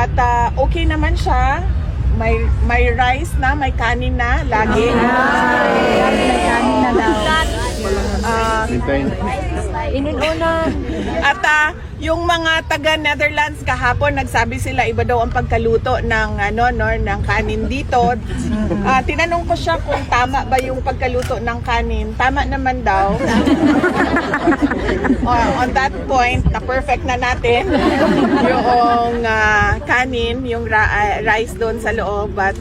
At okay naman siya. May rice na, may kanin na, lagi. May kanin na daw. Inununan. At yung mga taga Netherlands kahapon nagsabi sila iba daw ang pagkaluto ng ng kanin dito. Tinanong ko siya kung tama ba yung pagkaluto ng kanin. Tama naman daw. On that point, na perfect na natin yung kanin, yung rice doon sa loob, at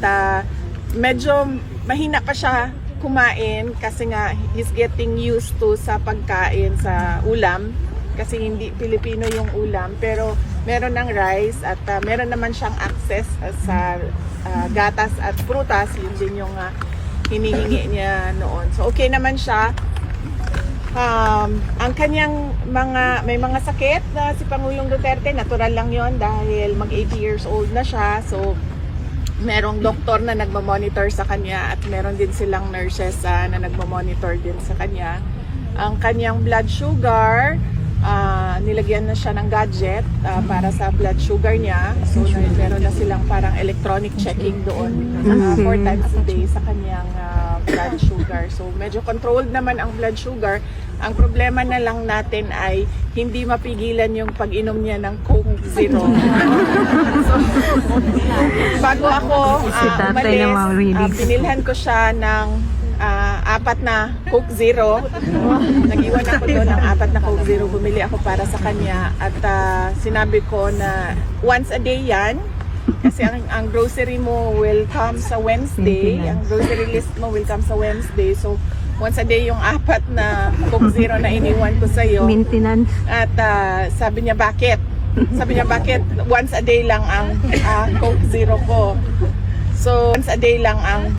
medyo mahina pa siya kumain kasi nga he's getting used to sa pagkain sa ulam kasi hindi Pilipino yung ulam, pero meron ng rice at meron naman siyang access sa gatas at prutas. Yun din yung hinihingi niya noon, so okay naman siya. Ang kanyang may mga sakit na si Pangulong Duterte, natural lang yon dahil mag 80 years old na siya, so merong doktor na nagmamonitor sa kanya at meron din silang nurses na nagmamonitor din sa kanya. Ang kanyang blood sugar, nilagyan na siya ng gadget para sa blood sugar niya. So meron na silang parang electronic checking doon 4 times a day sa kanyang blood sugar. So medyo controlled naman ang blood sugar. Ang problema na lang natin ay hindi mapigilan yung pag-inom niya ng Coke Zero. So, bago ako umalis, binilhan ko siya ng 4 na Coke Zero. Nag-iwan ako doon ng 4 na Coke Zero. Bumili ako para sa kanya at sinabi ko na once a day yan. Kasi ang grocery mo will come sa Wednesday. Ang grocery list mo will come sa Wednesday. So, once a day yung 4 na Coke Zero na iniwan ko sa'yo. Maintenance. At sabi niya, bakit? Sabi niya, bakit? Once a day lang ang Coke Zero ko. So, once a day lang ang